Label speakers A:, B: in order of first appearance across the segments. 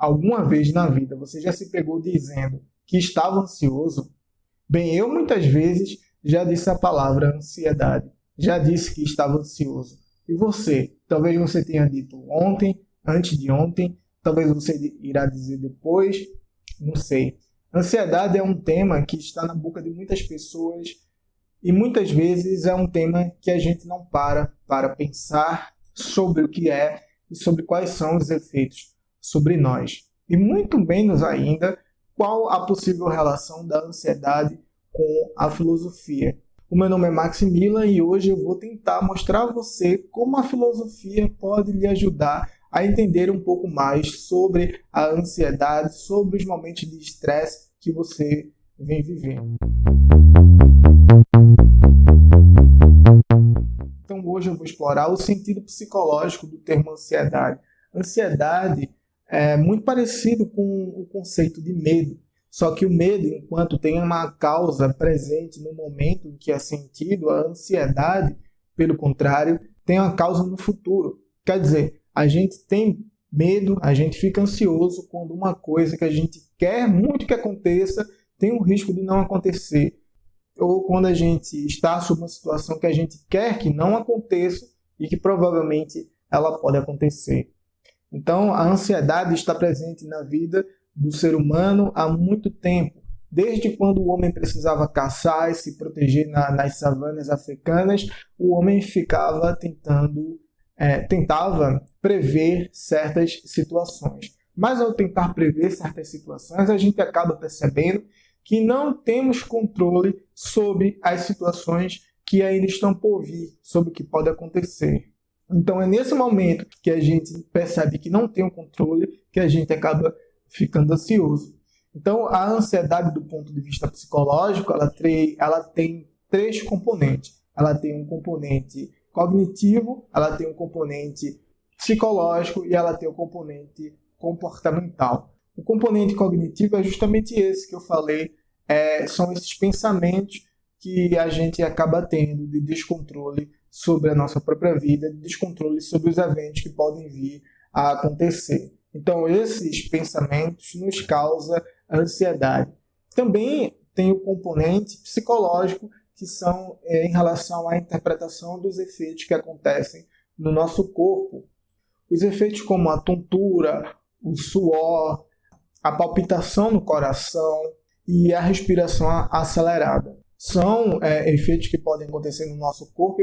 A: alguma vez na vida você já se pegou dizendo que estava ansioso? Bem, eu muitas vezes já disse a palavra ansiedade, já disse que estava ansioso. E você? Talvez você tenha dito ontem, antes de ontem, talvez você irá dizer depois, não sei. Ansiedade é um tema que está na boca de muitas pessoas e muitas vezes é um tema que a gente não para pensar sobre o que é e sobre quais são os efeitos sobre nós. E muito menos ainda qual a possível relação da ansiedade com a filosofia. O meu nome é Maximilian e hoje eu vou tentar mostrar a você como a filosofia pode lhe ajudar a entender um pouco mais sobre a ansiedade, sobre os momentos de estresse que você vem vivendo. Então hoje eu vou explorar o sentido psicológico do termo ansiedade. Ansiedade é muito parecido com o conceito de medo, só que o medo, enquanto tem uma causa presente no momento em que é sentido, a ansiedade, pelo contrário, tem uma causa no futuro. Quer dizer, a gente tem medo, a gente fica ansioso quando uma coisa que a gente quer muito que aconteça tem um risco de não acontecer. Ou quando a gente está sob uma situação que a gente quer que não aconteça e que provavelmente ela pode acontecer. Então, a ansiedade está presente na vida do ser humano há muito tempo. Desde quando o homem precisava caçar e se proteger nas savanas africanas, o homem tentava prever certas situações. Mas ao tentar prever certas situações, a gente acaba percebendo que não temos controle sobre as situações que ainda estão por vir, sobre o que pode acontecer. Então é nesse momento que a gente percebe que não tem o controle, que a gente acaba ficando ansioso. Então a ansiedade do ponto de vista psicológico, ela tem três componentes. Ela tem um componente cognitivo, ela tem um componente psicológico e ela tem um componente comportamental. O componente cognitivo é justamente esse que eu falei, são esses pensamentos que a gente acaba tendo de descontrole sobre a nossa própria vida, de descontrole sobre os eventos que podem vir a acontecer. Então, esses pensamentos nos causam ansiedade. Também tem o componente psicológico, que são em relação à interpretação dos efeitos que acontecem no nosso corpo. Os efeitos como a tontura, o suor, a palpitação no coração e a respiração acelerada. São efeitos que podem acontecer no nosso corpo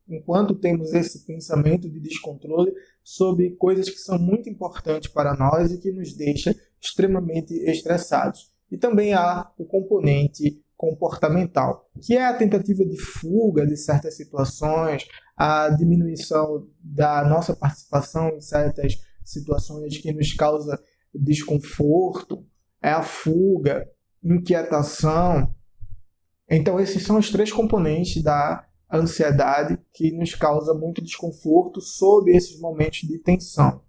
A: enquanto temos esse pensamento de descontrole sobre coisas que são muito importantes para nós e que nos deixam extremamente estressados. E também há o componente comportamental, que é a tentativa de fuga de certas situações, a diminuição da nossa participação em certas situações que nos causa desconforto, é a fuga, inquietação. Então esses são os três componentes da ansiedade que nos causa muito desconforto sob esses momentos de tensão.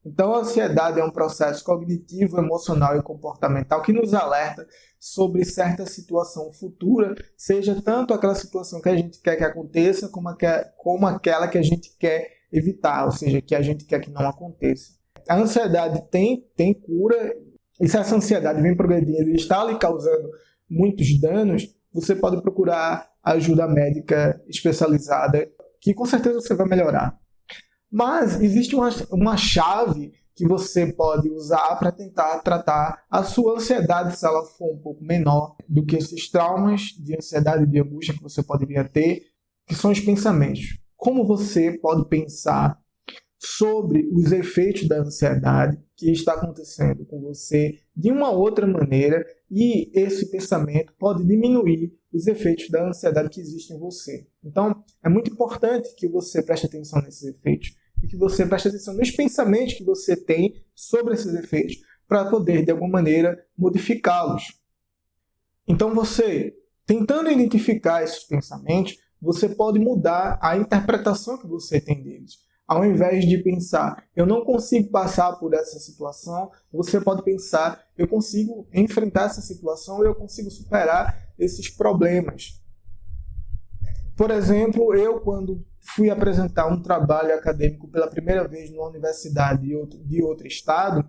A: Então a ansiedade é um processo cognitivo, emocional e comportamental que nos alerta sobre certa situação futura, seja tanto aquela situação que a gente quer que aconteça, como aquela que a gente quer evitar, ou seja, que a gente quer que não aconteça. A ansiedade tem cura, e se essa ansiedade vem progredindo e está lhe causando muitos danos, você pode procurar ajuda médica especializada, que com certeza você vai melhorar. Mas existe uma chave que você pode usar para tentar tratar a sua ansiedade, se ela for um pouco menor do que esses traumas de ansiedade e de angústia que você pode vir a ter, que são os pensamentos. Como você pode pensar sobre os efeitos da ansiedade que está acontecendo com você de uma outra maneira, e esse pensamento pode diminuir os efeitos da ansiedade que existem em você. Então, é muito importante que você preste atenção nesses efeitos e que você preste atenção nos pensamentos que você tem sobre esses efeitos para poder, de alguma maneira, modificá-los. Então, você, tentando identificar esses pensamentos, você pode mudar a interpretação que você tem deles. Ao invés de pensar, eu não consigo passar por essa situação, você pode pensar, eu consigo enfrentar essa situação, eu consigo superar esses problemas. Por exemplo, eu quando fui apresentar um trabalho acadêmico pela primeira vez numa universidade de outro estado,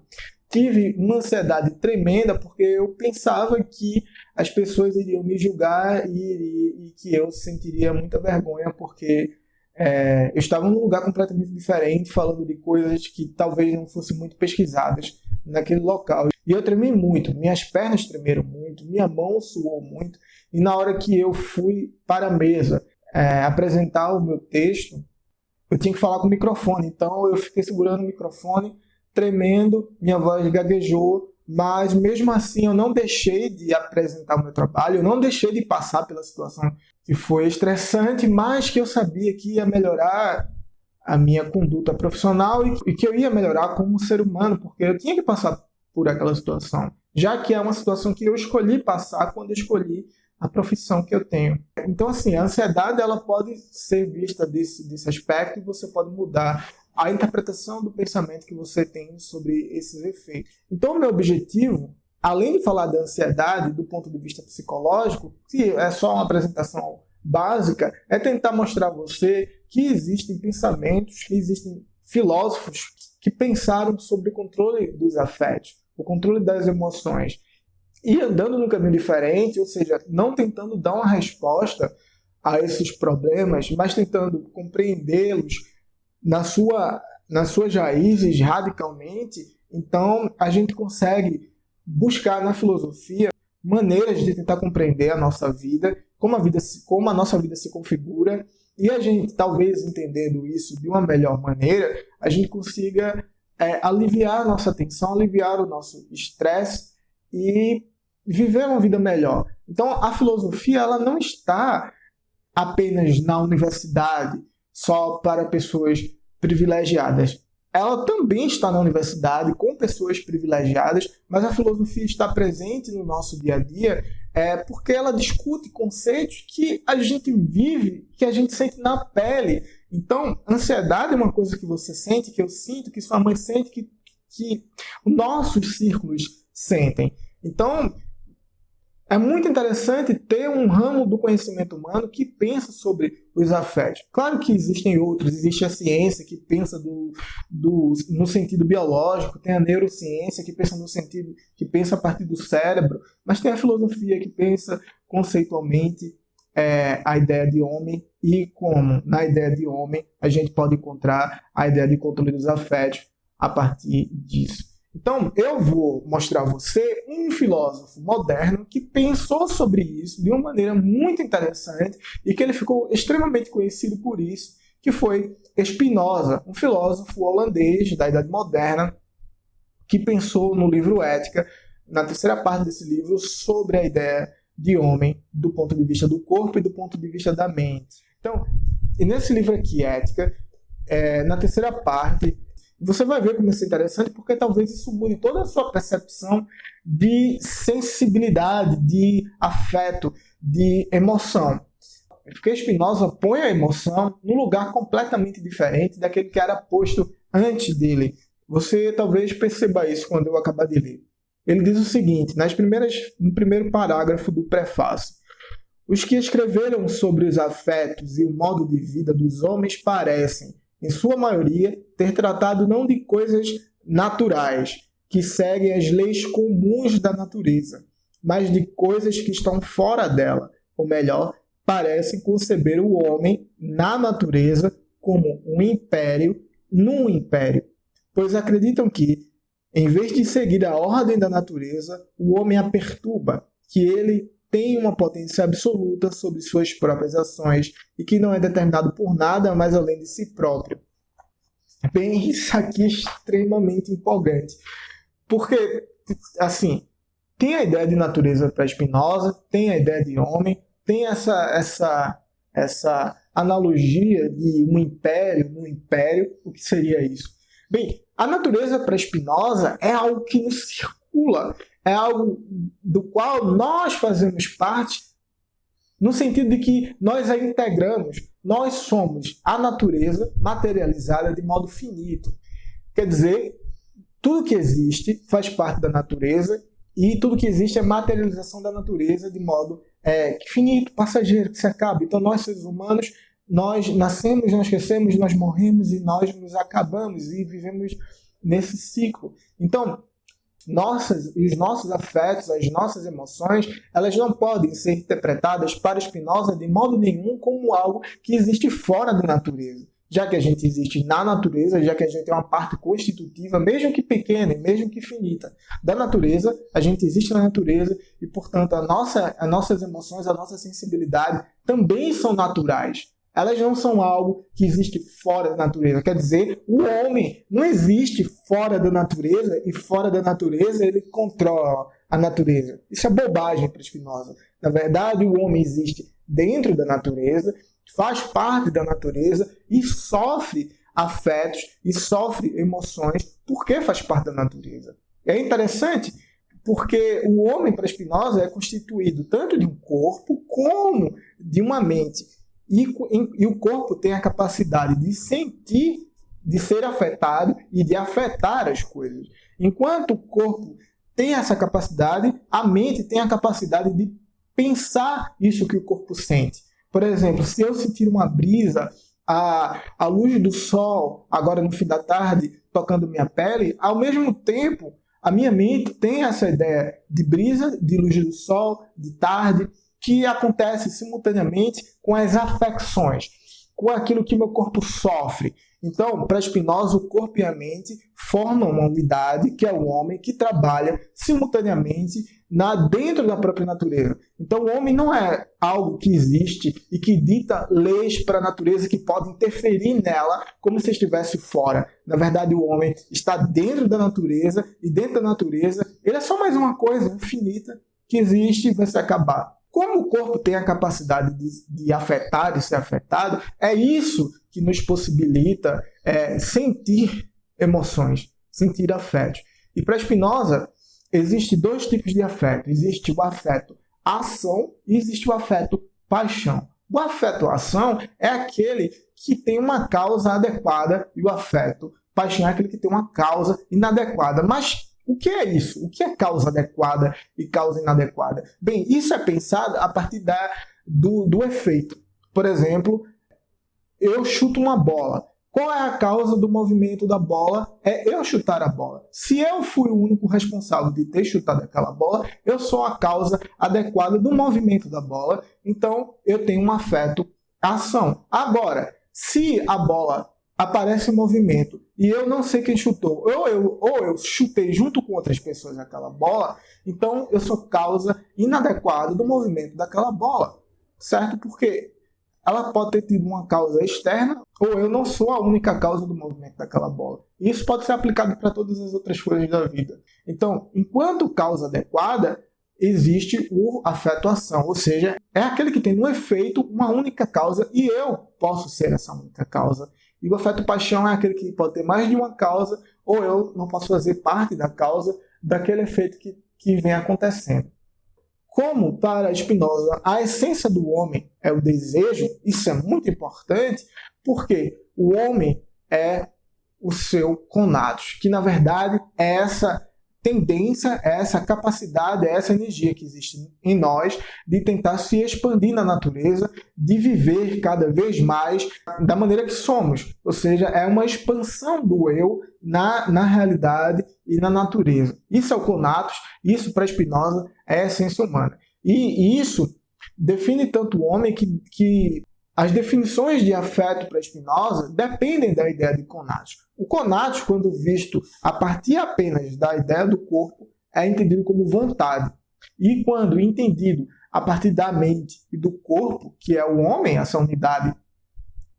A: tive uma ansiedade tremenda porque eu pensava que as pessoas iriam me julgar e que eu sentiria muita vergonha porque eu estava num lugar completamente diferente, falando de coisas que talvez não fossem muito pesquisadas naquele local. E eu tremi muito, minhas pernas tremeram muito, minha mão suou muito. E na hora que eu fui para a mesa apresentar o meu texto, eu tinha que falar com o microfone. Então eu fiquei segurando o microfone, tremendo, minha voz gaguejou, mas mesmo assim eu não deixei de apresentar o meu trabalho, eu não deixei de passar pela situação que foi estressante, mas que eu sabia que ia melhorar a minha conduta profissional e que eu ia melhorar como ser humano, porque eu tinha que passar por aquela situação, já que é uma situação que eu escolhi passar quando eu escolhi a profissão que eu tenho. Então, assim, a ansiedade ela pode ser vista desse aspecto e você pode mudar a interpretação do pensamento que você tem sobre esses efeitos. Então, o meu objetivo, além de falar da ansiedade do ponto de vista psicológico, que é só uma apresentação básica, é tentar mostrar a você que existem pensamentos, que existem filósofos que pensaram sobre o controle dos afetos, o controle das emoções, e andando num caminho diferente, ou seja, não tentando dar uma resposta a esses problemas, mas tentando compreendê-los nas suas raízes radicalmente. Então, a gente consegue buscar na filosofia maneiras de tentar compreender a nossa vida, como a nossa vida se configura, e a gente, talvez entendendo isso de uma melhor maneira, a gente consiga aliviar a nossa tensão, aliviar o nosso estresse e viver uma vida melhor. Então, a filosofia ela não está apenas na universidade, só para pessoas privilegiadas. Ela também está na universidade com pessoas privilegiadas, mas a filosofia está presente no nosso dia a dia porque ela discute conceitos que a gente vive, que a gente sente na pele. Então, ansiedade é uma coisa que você sente, que eu sinto, que sua mãe sente, que nossos círculos sentem. Então, é muito interessante ter um ramo do conhecimento humano que pensa sobre os afetos. Claro que existem outros, existe a ciência que pensa no sentido biológico, tem a neurociência que pensa no sentido, que pensa a partir do cérebro, mas tem a filosofia que pensa conceitualmente a ideia de homem e como na ideia de homem a gente pode encontrar a ideia de controle dos afetos a partir disso. Então, eu vou mostrar a você um filósofo moderno que pensou sobre isso de uma maneira muito interessante e que ele ficou extremamente conhecido por isso, que foi Spinoza, um filósofo holandês da Idade Moderna, que pensou no livro Ética, na terceira parte desse livro, sobre a ideia de homem do ponto de vista do corpo e do ponto de vista da mente. Então, nesse livro aqui, Ética, na terceira parte, você vai ver como isso é interessante, porque talvez isso mude toda a sua percepção de sensibilidade, de afeto, de emoção. Porque Spinoza põe a emoção num lugar completamente diferente daquele que era posto antes dele. Você talvez perceba isso quando eu acabar de ler. Ele diz o seguinte, no primeiro parágrafo do prefácio: os que escreveram sobre os afetos e o modo de vida dos homens parecem, em sua maioria, ter tratado não de coisas naturais, que seguem as leis comuns da natureza, mas de coisas que estão fora dela, ou melhor, parecem conceber o homem na natureza como um império num império, pois acreditam que, em vez de seguir a ordem da natureza, o homem a perturba, que ele tem uma potência absoluta sobre suas próprias ações e que não é determinado por nada mais além de si próprio. Bem, isso aqui é extremamente empolgante, porque, assim, tem a ideia de natureza para Spinoza, tem a ideia de homem, tem essa analogia de um império no império. O que seria isso? Bem, a natureza para Spinoza é algo que nos circula, é algo do qual nós fazemos parte, no sentido de que nós a integramos. Nós somos a natureza materializada de modo finito. Quer dizer, tudo que existe faz parte da natureza e tudo que existe é materialização da natureza de modo finito, passageiro, que se acaba. Então nós, seres humanos, nós nascemos, nós crescemos, nós morremos e nós nos acabamos e vivemos nesse ciclo. Então, os nossos afetos, as nossas emoções, elas não podem ser interpretadas para Spinoza de modo nenhum como algo que existe fora da natureza. Já que a gente existe na natureza, já que a gente é uma parte constitutiva, mesmo que pequena e mesmo que finita, da natureza, a gente existe na natureza e, portanto, as nossas emoções, a nossa sensibilidade também são naturais. Elas não são algo que existe fora da natureza. Quer dizer, o homem não existe fora da natureza e fora da natureza ele controla a natureza. Isso é bobagem para Spinoza. Na verdade, o homem existe dentro da natureza, faz parte da natureza e sofre afetos e sofre emoções porque faz parte da natureza. É interessante porque o homem, para Spinoza, é constituído tanto de um corpo como de uma mente. E o corpo tem a capacidade de sentir, de ser afetado e de afetar as coisas. Enquanto o corpo tem essa capacidade, a mente tem a capacidade de pensar isso que o corpo sente. Por exemplo, se eu sentir uma brisa, a luz do sol, agora no fim da tarde, tocando minha pele, ao mesmo tempo, a minha mente tem essa ideia de brisa, de luz do sol, de tarde, que acontece simultaneamente com as afecções, com aquilo que meu corpo sofre. Então, para Spinoza, o corpo e a mente formam uma unidade, que é o homem, que trabalha simultaneamente dentro da própria natureza. Então, o homem não é algo que existe e que dita leis para a natureza que podem interferir nela como se estivesse fora. Na verdade, o homem está dentro da natureza e dentro da natureza ele é só mais uma coisa infinita que existe e vai se acabar. Como o corpo tem a capacidade de afetar e ser afetado, é isso que nos possibilita sentir emoções, sentir afetos. E para Spinoza, existem dois tipos de afeto. Existe o afeto ação e existe o afeto paixão. O afeto ação é aquele que tem uma causa adequada e o afeto paixão é aquele que tem uma causa inadequada. Mas o que é isso? O que é causa adequada e causa inadequada? Bem, isso é pensado a partir do efeito. Por exemplo, eu chuto uma bola. Qual é a causa do movimento da bola? É eu chutar a bola. Se eu fui o único responsável de ter chutado aquela bola, eu sou a causa adequada do movimento da bola. Então, eu tenho um afeto ação. Agora, se a bola aparece em movimento e eu não sei quem chutou, ou eu chutei junto com outras pessoas aquela bola, então eu sou causa inadequada do movimento daquela bola, certo? Porque ela pode ter tido uma causa externa ou eu não sou a única causa do movimento daquela bola. Isso pode ser aplicado para todas as outras coisas da vida. Então, enquanto causa adequada, existe o afeto-ação, ou seja, é aquele que tem no efeito uma única causa e eu posso ser essa única causa. E o afeto-paixão é aquele que pode ter mais de uma causa ou eu não posso fazer parte da causa daquele efeito que vem acontecendo. Como para Spinoza a essência do homem é o desejo, isso é muito importante, porque o homem é o seu conatos, que na verdade é essa tendência, é essa capacidade, é essa energia que existe em nós de tentar se expandir na natureza, de viver cada vez mais da maneira que somos. Ou seja, é uma expansão do eu na realidade e na natureza. Isso é o conatos, isso para Spinoza é a essência humana. E isso define tanto o homem que as definições de afeto para Spinoza dependem da ideia de conatos. O conatos, quando visto a partir apenas da ideia do corpo, é entendido como vontade. E quando entendido a partir da mente e do corpo, que é o homem, essa unidade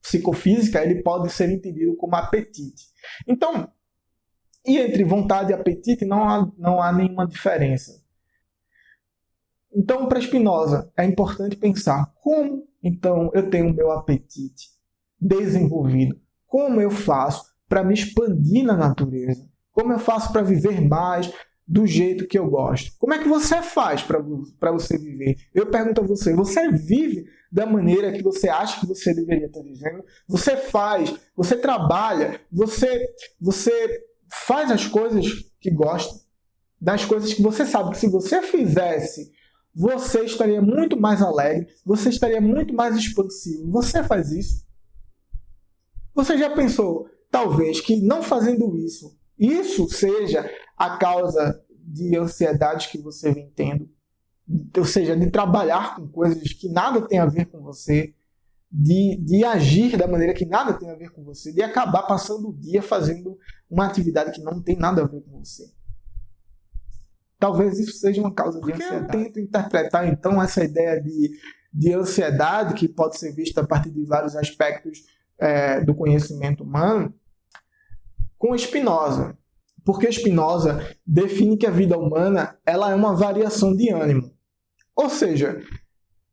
A: psicofísica, ele pode ser entendido como apetite. Então, e entre vontade e apetite não há nenhuma diferença. Então, para Spinoza, é importante pensar como, então, eu tenho o meu apetite desenvolvido. Como eu faço para me expandir na natureza? Como eu faço para viver mais do jeito que eu gosto? Como é que você faz para você viver? Eu pergunto a você, você vive da maneira que você acha que você deveria estar vivendo? Você faz, você trabalha, você faz as coisas que gosta, das coisas que você sabe que se você fizesse, você estaria muito mais alegre, você estaria muito mais expansivo. Você faz isso? Você já pensou, talvez, que não fazendo isso seja a causa de ansiedades que você vem tendo, ou seja, de trabalhar com coisas que nada tem a ver com você, de agir da maneira que nada tem a ver com você, de acabar passando o dia fazendo uma atividade que não tem nada a ver com você. Talvez isso seja uma causa de ansiedade. Eu tento interpretar, então, essa ideia de ansiedade, que pode ser vista a partir de vários aspectos do conhecimento humano, com Spinoza. Porque Spinoza define que a vida humana ela é uma variação de ânimo. Ou seja,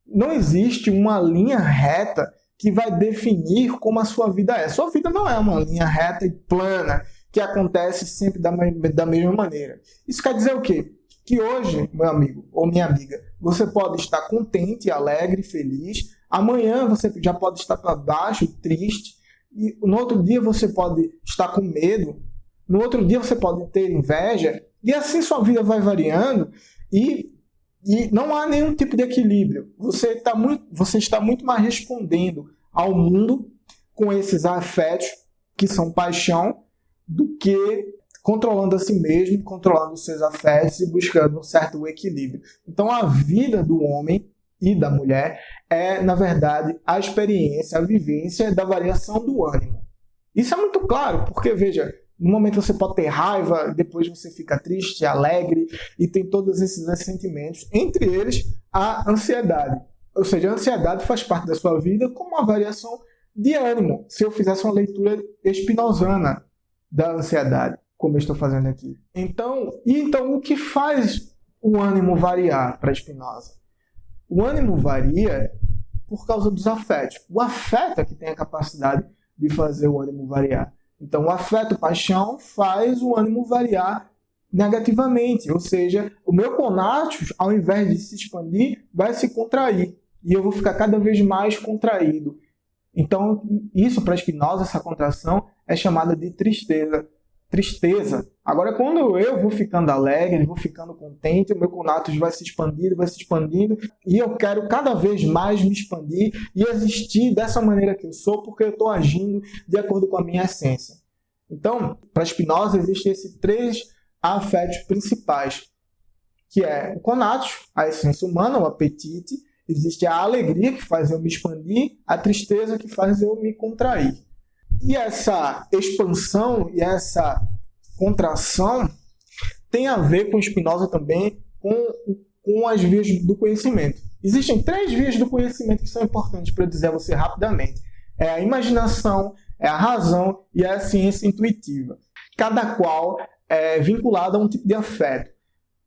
A: não existe uma linha reta que vai definir como a sua vida é. Sua vida não é uma linha reta e plana que acontece sempre da mesma maneira. Isso quer dizer o quê? Que hoje, meu amigo ou minha amiga, você pode estar contente, alegre, feliz. Amanhã você já pode estar para baixo, triste. E no outro dia você pode estar com medo. No outro dia você pode ter inveja. E assim sua vida vai variando e não há nenhum tipo de equilíbrio. Você está muito mais respondendo ao mundo com esses afetos que são paixão do que controlando a si mesmo, controlando os seus afetos e buscando um certo equilíbrio. Então a vida do homem e da mulher é, na verdade, a experiência, a vivência da variação do ânimo. Isso é muito claro, porque, veja, no momento você pode ter raiva, depois você fica triste, alegre, e tem todos esses sentimentos, entre eles a ansiedade. Ou seja, a ansiedade faz parte da sua vida como uma variação de ânimo. Se eu fizesse uma leitura spinozana da ansiedade, como eu estou fazendo aqui. Então, o que faz o ânimo variar para Spinoza? O ânimo varia por causa dos afetos. O afeto é que tem a capacidade de fazer o ânimo variar. Então, o afeto, paixão, faz o ânimo variar negativamente. Ou seja, o meu conatos, ao invés de se expandir, vai se contrair. E eu vou ficar cada vez mais contraído. Então, isso para Spinoza, essa contração, é chamada de tristeza. Agora, quando eu vou ficando alegre, vou ficando contente, o meu conatos vai se expandindo, e eu quero cada vez mais me expandir e existir dessa maneira que eu sou, porque eu estou agindo de acordo com a minha essência. Então, para Spinoza, existem esses 3 afetos principais, que é o conatos, a essência humana, o apetite, existe a alegria, que faz eu me expandir, a tristeza, que faz eu me contrair. E essa expansão e essa contração tem a ver com Spinoza também com as vias do conhecimento. Existem 3 vias do conhecimento que são importantes para eu dizer a você rapidamente. É a imaginação, é a razão e é a ciência intuitiva. Cada qual é vinculada a um tipo de afeto.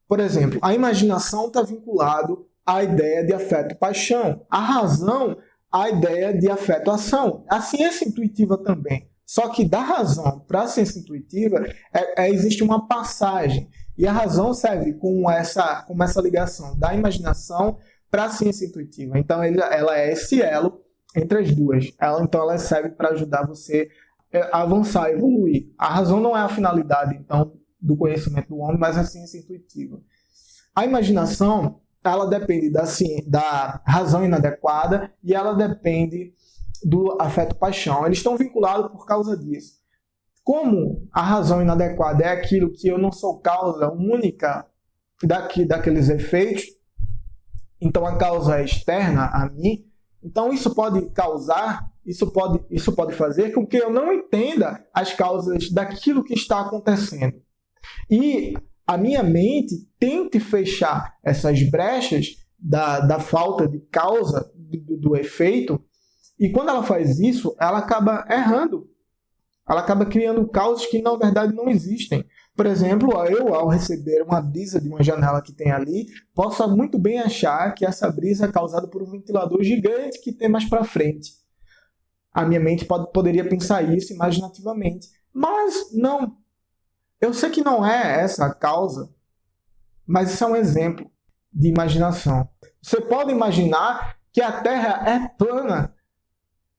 A: Por exemplo, a imaginação está vinculado à ideia de afeto-paixão. A razão a ideia de afeto-ação. A ciência intuitiva também. Só que da razão para a ciência intuitiva existe uma passagem. E a razão serve como essa ligação da imaginação para a ciência intuitiva. Então ela é esse elo entre as duas. Ela serve para ajudar você a avançar, a evoluir. A razão não é a finalidade então do conhecimento do homem, mas a ciência intuitiva. A imaginação ela depende da razão inadequada e ela depende do afeto-paixão. Eles estão vinculados por causa disso. Como a razão inadequada é aquilo que eu não sou causa única daqueles efeitos, então a causa é externa a mim, então isso pode fazer com que eu não entenda as causas daquilo que está acontecendo. E a minha mente tente fechar essas brechas da falta de causa, do efeito, e quando ela faz isso, ela acaba errando. Ela acaba criando causas que, na verdade, não existem. Por exemplo, eu, ao receber uma brisa de uma janela que tem ali, posso muito bem achar que essa brisa é causada por um ventilador gigante que tem mais para frente. A minha mente poderia pensar isso imaginativamente. Mas não. Eu sei que não é essa a causa, mas isso é um exemplo de imaginação. Você pode imaginar que a Terra é plana,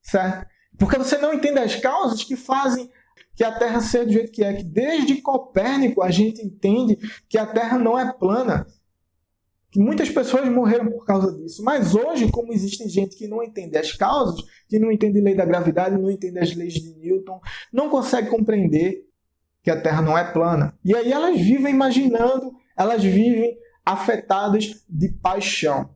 A: certo? Porque você não entende as causas que fazem que a Terra seja do jeito que é. Que desde Copérnico a gente entende que a Terra não é plana. Que muitas pessoas morreram por causa disso. Mas hoje, como existe gente que não entende as causas, que não entende a lei da gravidade, não entende as leis de Newton, não consegue compreender que a Terra não é plana. E aí elas vivem imaginando elas vivem afetadas de paixão.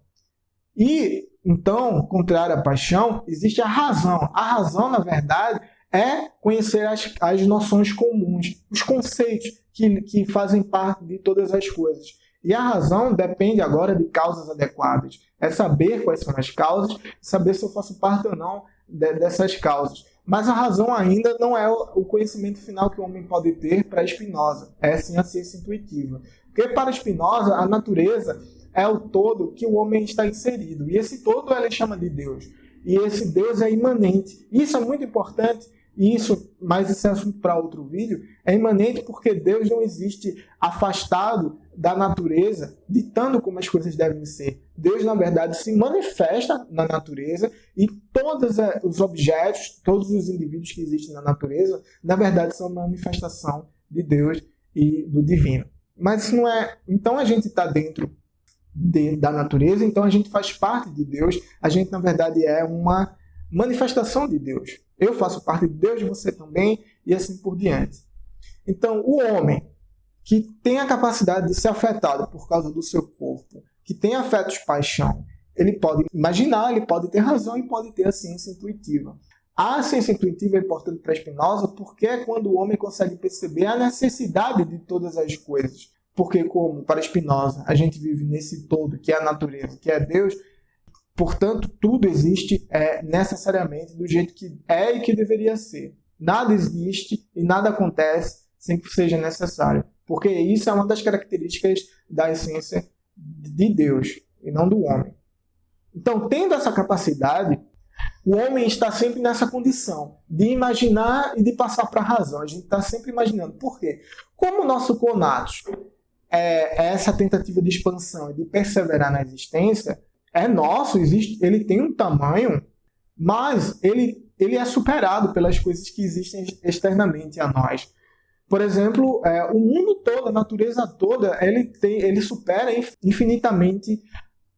A: E, então, contrário à paixão, existe a razão. A razão, na verdade, é conhecer as noções comuns, os conceitos que fazem parte de todas as coisas. E a razão depende agora de causas adequadas. É saber quais são as causas, saber se eu faço parte ou não dessas causas. Mas a razão ainda não é o conhecimento final que o homem pode ter para Spinoza. É sim a ciência intuitiva. Porque para Spinoza, a natureza é o todo que o homem está inserido. E esse todo ele chama de Deus. E esse Deus é imanente. Isso é muito importante. Mas esse é assunto para outro vídeo. É imanente porque Deus não existe afastado da natureza, ditando como as coisas devem ser. Deus, na verdade, se manifesta na natureza e todos os objetos, todos os indivíduos que existem na natureza, na verdade, são manifestação de Deus e do divino. Mas isso não é... Então a gente está dentro da natureza, então a gente faz parte de Deus, a gente, na verdade, é uma manifestação de Deus. Eu faço parte de Deus, você também, e assim por diante. Então, o homem que tem a capacidade de ser afetado por causa do seu corpo, que tem afetos paixão, ele pode imaginar, ele pode ter razão e pode ter a ciência intuitiva. A ciência intuitiva é importante para Spinoza porque é quando o homem consegue perceber a necessidade de todas as coisas. Porque, como para Spinoza, a gente vive nesse todo, que é a natureza, que é Deus, portanto, tudo existe necessariamente do jeito que é e que deveria ser. Nada existe e nada acontece sem que seja necessário. Porque isso é uma das características da essência de Deus e não do homem. Então, tendo essa capacidade, o homem está sempre nessa condição de imaginar e de passar para a razão. A gente está sempre imaginando. Por quê? Como o nosso conatos é essa tentativa de expansão e de perseverar na existência, é nosso, ele tem um tamanho, mas ele é superado pelas coisas que existem externamente a nós. Por exemplo, o mundo todo, a natureza toda, ele supera infinitamente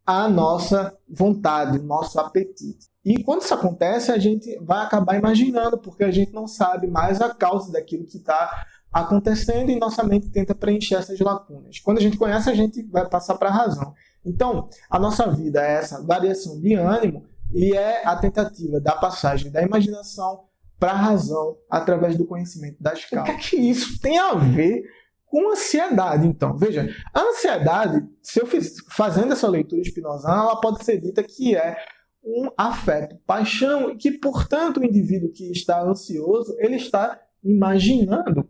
A: a nossa vontade, o nosso apetite. E quando isso acontece, a gente vai acabar imaginando, porque a gente não sabe mais a causa daquilo que está acontecendo e nossa mente tenta preencher essas lacunas. Quando a gente conhece, a gente vai passar para a razão. Então, a nossa vida é essa variação de ânimo e é a tentativa da passagem da imaginação para a razão através do conhecimento das causas. O que é que isso tem a ver com ansiedade, então? Veja, a ansiedade, se eu fazendo essa leitura spinozana, ela pode ser dita que é um afeto, paixão, e que, portanto, o indivíduo que está ansioso, ele está imaginando.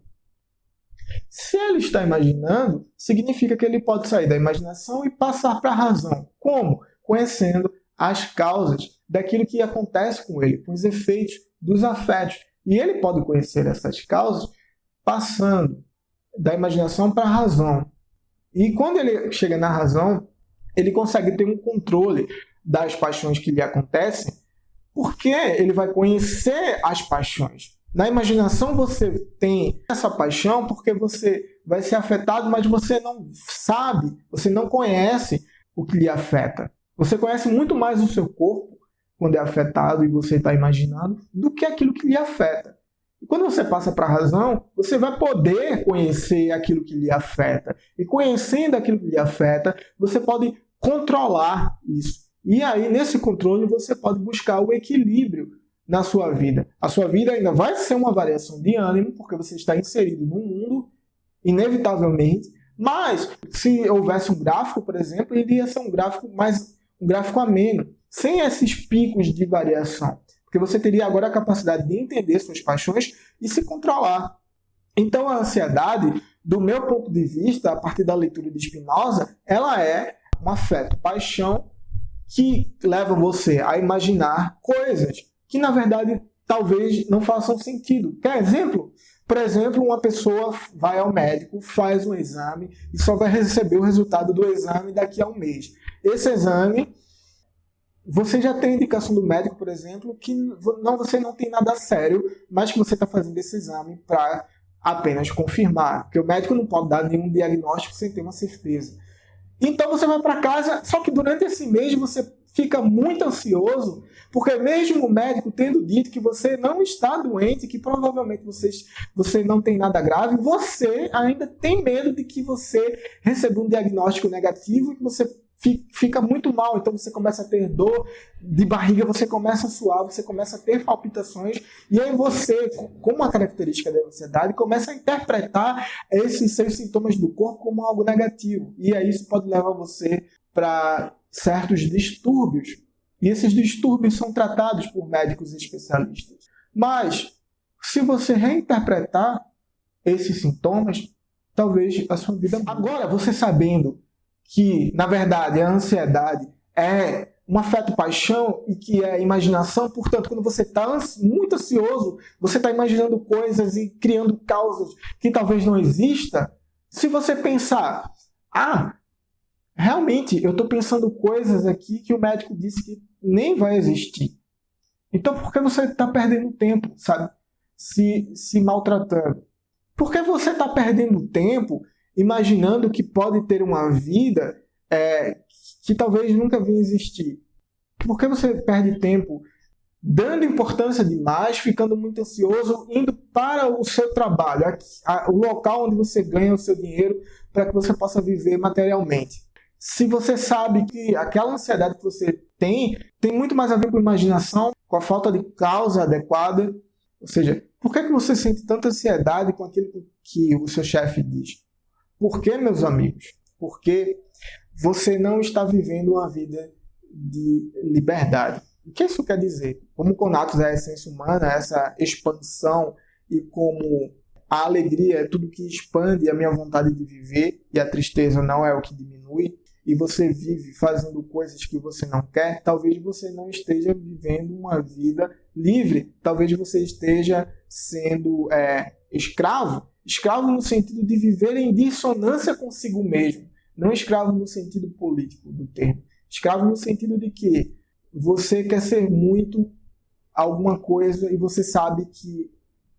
A: Se ele está imaginando, significa que ele pode sair da imaginação e passar para a razão. Como? Conhecendo as causas daquilo que acontece com ele, com os efeitos dos afetos. E ele pode conhecer essas causas passando da imaginação para a razão. E quando ele chega na razão, ele consegue ter um controle das paixões que lhe acontecem, porque ele vai conhecer as paixões. Na imaginação você tem essa paixão porque você vai ser afetado, mas você não sabe, você não conhece o que lhe afeta. Você conhece muito mais o seu corpo quando é afetado e você está imaginando do que aquilo que lhe afeta. E quando você passa para a razão, você vai poder conhecer aquilo que lhe afeta. E conhecendo aquilo que lhe afeta, você pode controlar isso. E aí, nesse controle, você pode buscar o equilíbrio na sua vida. A sua vida ainda vai ser uma variação de ânimo, porque você está inserido num mundo, inevitavelmente, mas se houvesse um gráfico, por exemplo, iria ser um gráfico ameno, sem esses picos de variação. Porque você teria agora a capacidade de entender suas paixões e se controlar. Então, a ansiedade, do meu ponto de vista, a partir da leitura de Spinoza, ela é um afeto, paixão, que leva você a imaginar coisas que, na verdade, talvez não façam sentido. Quer exemplo? Por exemplo, uma pessoa vai ao médico, faz um exame e só vai receber o resultado do exame daqui a um mês. Esse exame, você já tem indicação do médico, por exemplo, que você não tem nada sério, mas que você está fazendo esse exame para apenas confirmar. Porque o médico não pode dar nenhum diagnóstico sem ter uma certeza. Então você vai para casa, só que durante esse mês você fica muito ansioso, porque mesmo o médico tendo dito que você não está doente, que provavelmente você não tem nada grave, você ainda tem medo de que você receba um diagnóstico negativo e que você fica muito mal. Então você começa a ter dor de barriga, você começa a suar, você começa a ter palpitações, e aí você, como uma característica da ansiedade, começa a interpretar esses seus sintomas do corpo como algo negativo. E aí isso pode levar você para certos distúrbios. E esses distúrbios são tratados por médicos especialistas. Mas, se você reinterpretar esses sintomas, talvez a sua vida... Agora, você sabendo que, na verdade, a ansiedade é um afeto-paixão e que é imaginação, portanto, quando você está muito ansioso, você está imaginando coisas e criando causas que talvez não existam. Se você pensar, realmente, eu estou pensando coisas aqui que o médico disse que nem vai existir. Então, por que você está perdendo tempo, sabe? Se maltratando? Por que você está perdendo tempo imaginando que pode ter uma vida que talvez nunca venha existir? Por que você perde tempo dando importância demais, ficando muito ansioso, indo para o seu trabalho, o local onde você ganha o seu dinheiro para que você possa viver materialmente? Se você sabe que aquela ansiedade que você tem muito mais a ver com imaginação, com a falta de causa adequada, ou seja, por que você sente tanta ansiedade com aquilo que o seu chefe diz? Por que, meus amigos? Porque você não está vivendo uma vida de liberdade. O que isso quer dizer? Como Conatos é a essência humana, essa expansão, e como a alegria é tudo que expande a minha vontade de viver e a tristeza não é o que diminui, e você vive fazendo coisas que você não quer, talvez você não esteja vivendo uma vida livre. Talvez você esteja sendo escravo. Escravo no sentido de viver em dissonância consigo mesmo. Não escravo no sentido político do termo. Escravo no sentido de que você quer ser muito alguma coisa e você sabe que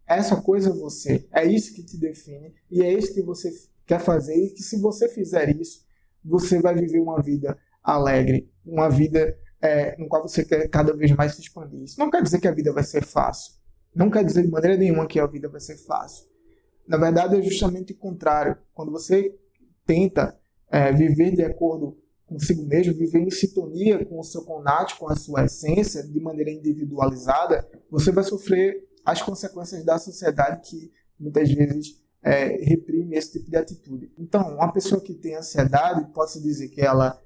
A: essa coisa é você. É isso que te define e é isso que você quer fazer, e que se você fizer isso, você vai viver uma vida alegre, uma vida no qual você quer cada vez mais se expandir. Isso não quer dizer que a vida vai ser fácil. Não quer dizer de maneira nenhuma que a vida vai ser fácil. Na verdade, é justamente o contrário. Quando você tenta viver de acordo consigo mesmo, viver em sintonia com o seu conato, com a sua essência, de maneira individualizada, você vai sofrer as consequências da sociedade que muitas vezes reprime esse tipo de atitude. Então, uma pessoa que tem ansiedade, pode-se dizer que ela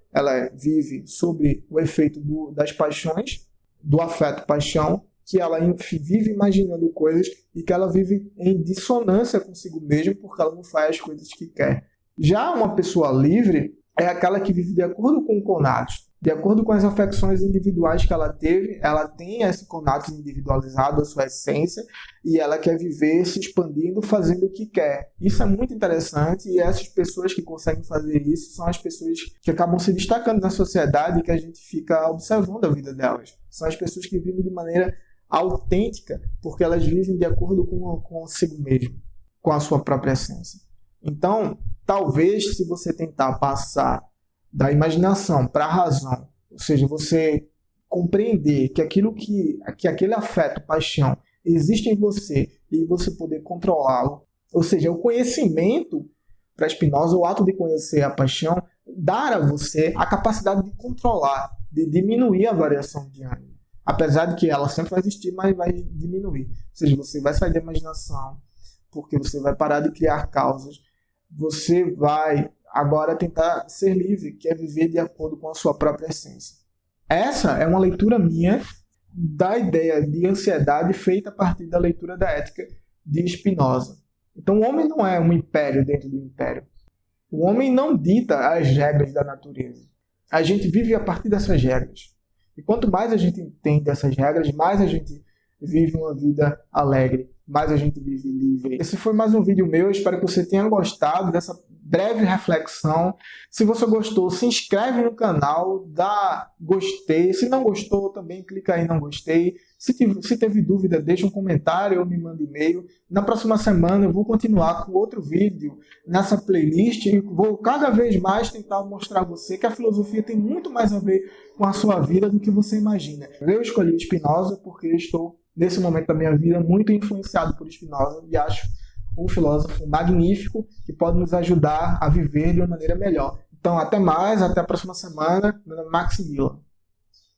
A: vive sob o efeito das paixões, do afeto-paixão, que ela vive imaginando coisas e que ela vive em dissonância consigo mesma porque ela não faz as coisas que quer. Já uma pessoa livre é aquela que vive de acordo com o conatos, de acordo com as afecções individuais que ela teve. Ela tem esse conato individualizado, a sua essência, e ela quer viver se expandindo, fazendo o que quer. Isso é muito interessante, e essas pessoas que conseguem fazer isso são as pessoas que acabam se destacando na sociedade e que a gente fica observando a vida delas. São as pessoas que vivem de maneira autêntica, porque elas vivem de acordo com consigo mesmo, com a sua própria essência. Então, talvez, se você tentar passar da imaginação para a razão, ou seja, você compreender que aquele afeto, paixão, existe em você e você poder controlá-lo, ou seja, o conhecimento, para Spinoza, o ato de conhecer a paixão, dar a você a capacidade de controlar, de diminuir a variação de ânimo. Apesar de que ela sempre vai existir, mas vai diminuir. Ou seja, você vai sair da imaginação, porque você vai parar de criar causas, você vai agora tentar ser livre, que é viver de acordo com a sua própria essência. Essa é uma leitura minha da ideia de ansiedade feita a partir da leitura da ética de Spinoza. Então o homem não é um império dentro do império. O homem não dita as regras da natureza. A gente vive a partir dessas regras. E quanto mais a gente entende essas regras, mais a gente vive uma vida alegre, mais a gente vive livre. Esse foi mais um vídeo meu, espero que você tenha gostado breve reflexão. Se você gostou, se inscreve no canal, dá gostei. Se não gostou, também clica aí em não gostei. Se teve dúvida, deixa um comentário ou me manda e-mail. Na próxima semana eu vou continuar com outro vídeo nessa playlist e vou cada vez mais tentar mostrar a você que a filosofia tem muito mais a ver com a sua vida do que você imagina. Eu escolhi Spinoza porque estou, nesse momento da minha vida, muito influenciado por Spinoza e acho um filósofo magnífico que pode nos ajudar a viver de uma maneira melhor. Então, até mais, até a próxima semana. Meu nome é Maximiliano.